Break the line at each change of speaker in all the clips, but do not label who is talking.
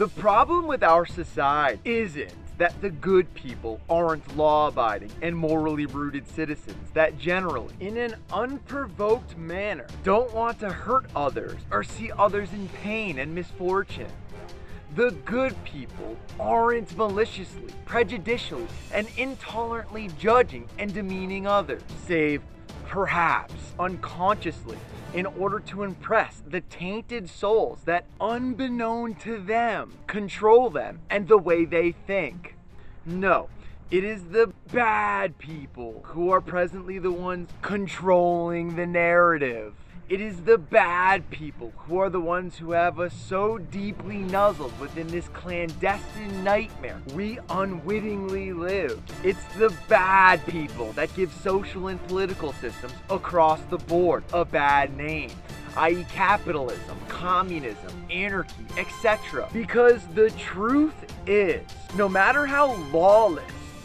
The problem with our society isn't that the good people aren't law-abiding and morally rooted citizens that generally, in an unprovoked manner, don't want to hurt others or see others in pain and misfortune. The good people aren't maliciously, prejudicially, and intolerantly judging and demeaning others, save perhaps unconsciously, in order to impress the tainted souls that, unbeknown to them, control them and the way they think. No, it is the bad people who are presently the ones controlling the narrative. It is the bad people who are the ones who have us so deeply nuzzled within this clandestine nightmare we unwittingly live. It's the bad people that give social and political systems across the board a bad name, i.e. capitalism, communism, anarchy, etc. Because the truth is, no matter how lawless,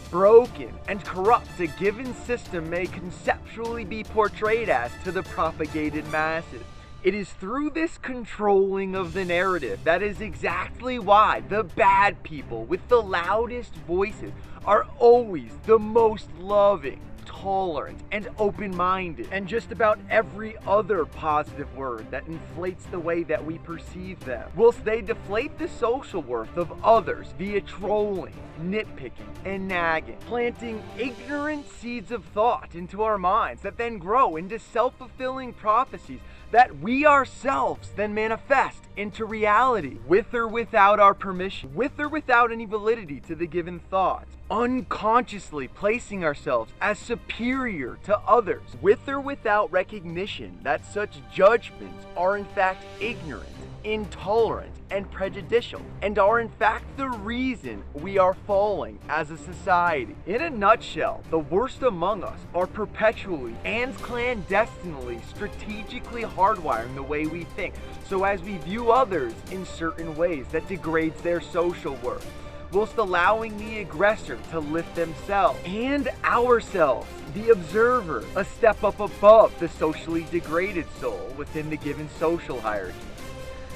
broken, and corrupt a given system may conceptually be portrayed as to the propagated masses, it is through this controlling of the narrative that is exactly why the bad people with the loudest voices are always the most loving, tolerant, and open-minded, and just about every other positive word that inflates the way that we perceive them, whilst they deflate the social worth of others via trolling, nitpicking, and nagging, planting ignorant seeds of thought into our minds that then grow into self-fulfilling prophecies that we ourselves then manifest into reality, with or without our permission, with or without any validity to the given thought, unconsciously placing ourselves as superior to others, with or without recognition that such judgments are in fact ignorant, intolerant, and prejudicial, and are in fact the reason we are falling as a society. In a nutshell, the worst among us are perpetually and clandestinely strategically hardwiring the way we think, so as we view others in certain ways that degrades their social worth, whilst allowing the aggressor to lift themselves and ourselves, the observer, a step up above the socially degraded soul within the given social hierarchy.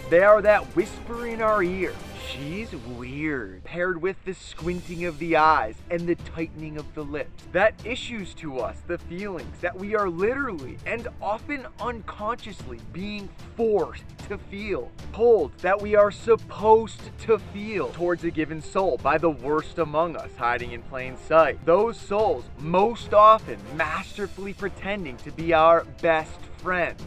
They are that whisper in our ear, "She's weird," paired with the squinting of the eyes and the tightening of the lips, that issues to us the feelings that we are literally and often unconsciously being forced to feel, told that we are supposed to feel towards a given soul by the worst among us hiding in plain sight. Those souls most often masterfully pretending to be our best friends,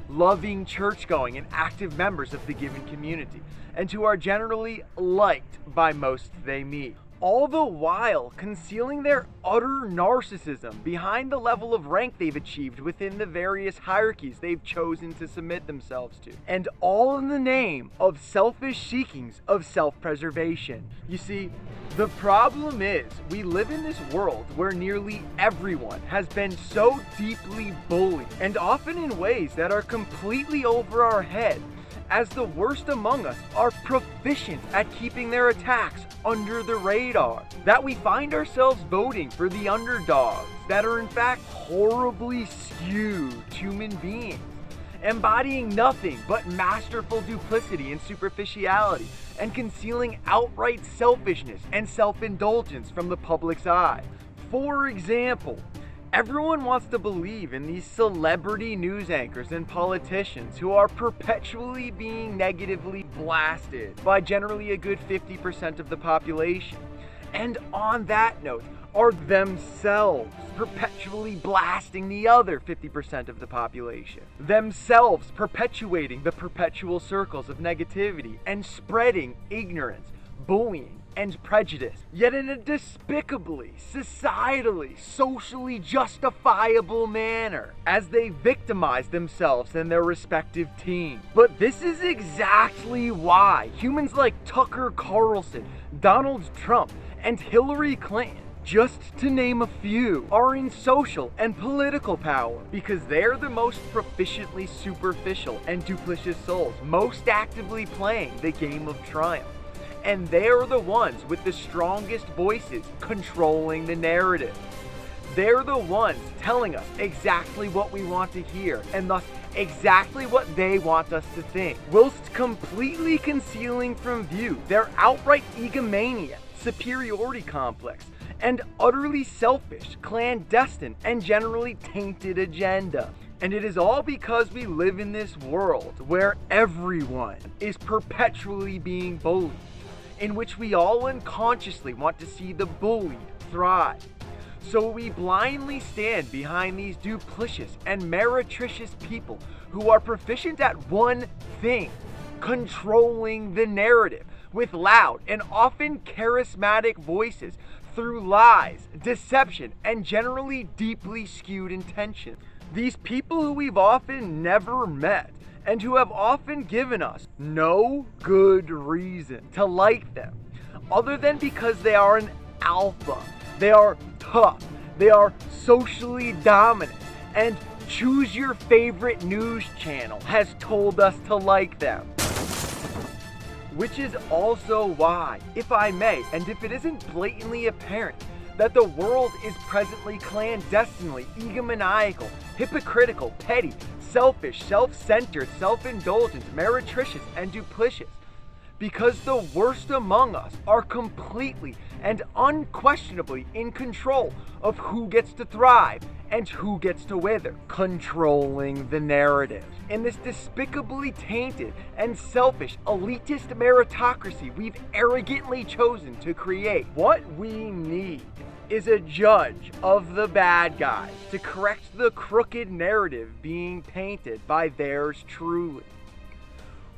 loving, church-going, and active members of the given community, and who are generally liked by most they meet, all the while concealing their utter narcissism behind the level of rank they've achieved within the various hierarchies they've chosen to submit themselves to, and all in the name of selfish seekings of self-preservation. You see, the problem is, we live in this world where nearly everyone has been so deeply bullied, and often in ways that are completely over our head, as the worst among us are proficient at keeping their attacks under the radar, that we find ourselves voting for the underdogs that are in fact horribly skewed human beings, embodying nothing but masterful duplicity and superficiality, and concealing outright selfishness and self-indulgence from the public's eye. For example, everyone wants to believe in these celebrity news anchors and politicians who are perpetually being negatively blasted by generally a good 50% of the population. And on that note, are themselves perpetually blasting the other 50% of the population, themselves perpetuating the perpetual circles of negativity and spreading ignorance, bullying, and prejudice, yet in a despicably, societally, socially justifiable manner, as they victimize themselves and their respective teams. But this is exactly why humans like Tucker Carlson, Donald Trump, and Hillary Clinton, just to name a few, are in social and political power, because they're the most proficiently superficial and duplicitous souls, most actively playing the game of triumph. And they're the ones with the strongest voices controlling the narrative. They're the ones telling us exactly what we want to hear, and thus exactly what they want us to think, whilst completely concealing from view their outright egomania, superiority complex, and utterly selfish, clandestine, and generally tainted agenda. And it is all because we live in this world where everyone is perpetually being bullied, in which we all unconsciously want to see the bullied thrive. So we blindly stand behind these duplicitous and meretricious people who are proficient at one thing: controlling the narrative with loud and often charismatic voices through lies, deception, and generally deeply skewed intentions. These people who we've often never met and who have often given us no good reason to like them, other than because they are an alpha, they are tough, they are socially dominant, and choose your favorite news channel has told us to like them. Which is also why, if I may, and if it isn't blatantly apparent, that the world is presently clandestinely egomaniacal, hypocritical, petty, selfish, self-centered, self-indulgent, meretricious, and duplicitous, because the worst among us are completely and unquestionably in control of who gets to thrive and who gets to wither, controlling the narrative. In this despicably tainted and selfish elitist meritocracy we've arrogantly chosen to create, what we need is a judge of the bad guys to correct the crooked narrative being painted by theirs truly.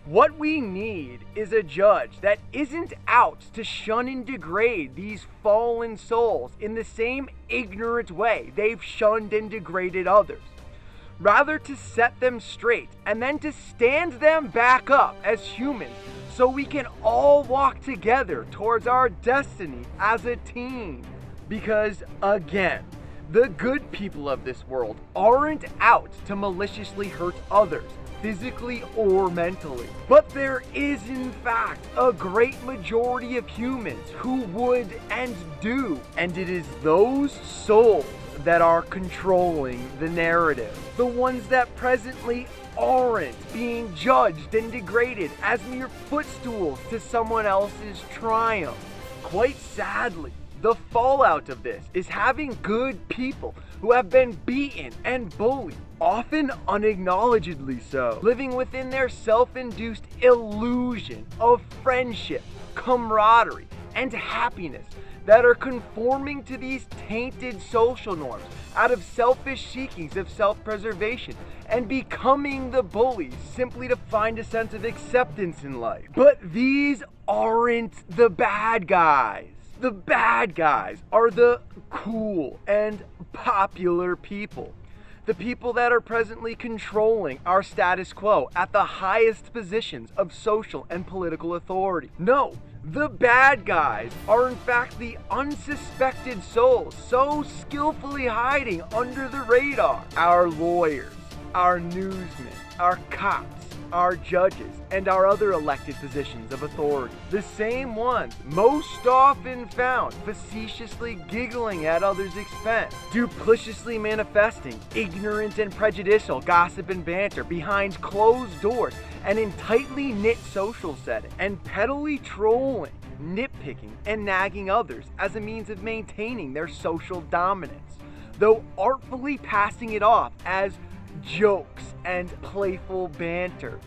What we need is a judge that isn't out to shun and degrade these fallen souls in the same ignorant way they've shunned and degraded others. Rather to set them straight and then to stand them back up as humans so we can all walk together towards our destiny as a team. Because, again, the good people of this world aren't out to maliciously hurt others, physically or mentally. But there is, in fact, a great majority of humans who would and do. And it is those souls that are controlling the narrative. The ones that presently aren't being judged and degraded as mere footstools to someone else's triumph. Quite sadly, the fallout of this is having good people who have been beaten and bullied, often unacknowledgedly so, living within their self-induced illusion of friendship, camaraderie, and happiness that are conforming to these tainted social norms out of selfish seekings of self-preservation and becoming the bullies simply to find a sense of acceptance in life. But these aren't the bad guys. The bad guys are the cool and popular people. The people that are presently controlling our status quo at the highest positions of social and political authority. No, the bad guys are in fact the unsuspected souls so skillfully hiding under the radar. Our lawyers, our newsmen, our cops, our judges, and our other elected positions of authority. The same ones most often found facetiously giggling at others' expense, duplicitously manifesting ignorant and prejudicial gossip and banter behind closed doors and in tightly knit social settings, and pettily trolling, nitpicking, and nagging others as a means of maintaining their social dominance, though artfully passing it off as jokes and playful banter.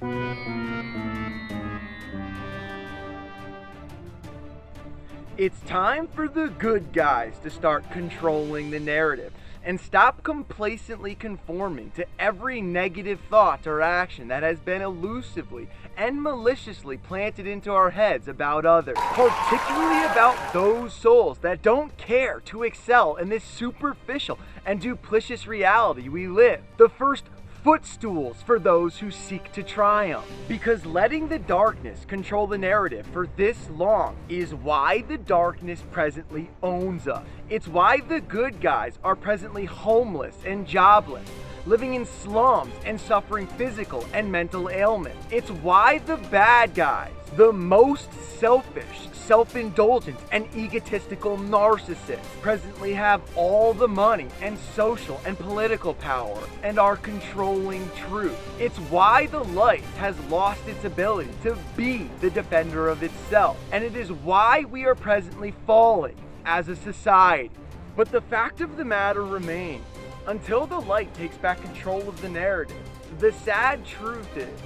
It's time for the good guys to start controlling the narrative and stop complacently conforming to every negative thought or action that has been elusively and maliciously planted into our heads about others, particularly about those souls that don't care to excel in this superficial and duplicitous reality we live. The first footstools for those who seek to triumph. Because letting the darkness control the narrative for this long is why the darkness presently owns us. It's why the good guys are presently homeless and jobless, living in slums and suffering physical and mental ailments. It's why the bad guys, The most selfish, self-indulgent, and egotistical narcissists presently have all the money and social and political power and are controlling truth. It's why the light has lost its ability to be the defender of itself, and it is why we are presently falling as a society. But the fact of the matter remains, until the light takes back control of the narrative, the sad truth is,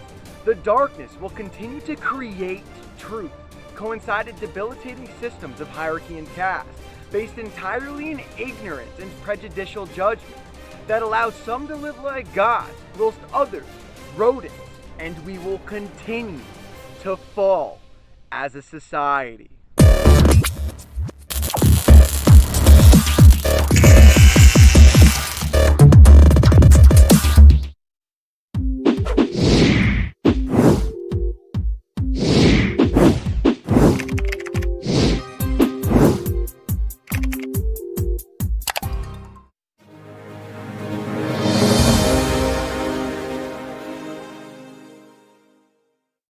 the darkness will continue to create truth, coincided debilitating systems of hierarchy and caste, based entirely in ignorance and prejudicial judgment, that allows some to live like gods, whilst others, rodents, and we will continue to fall as a society.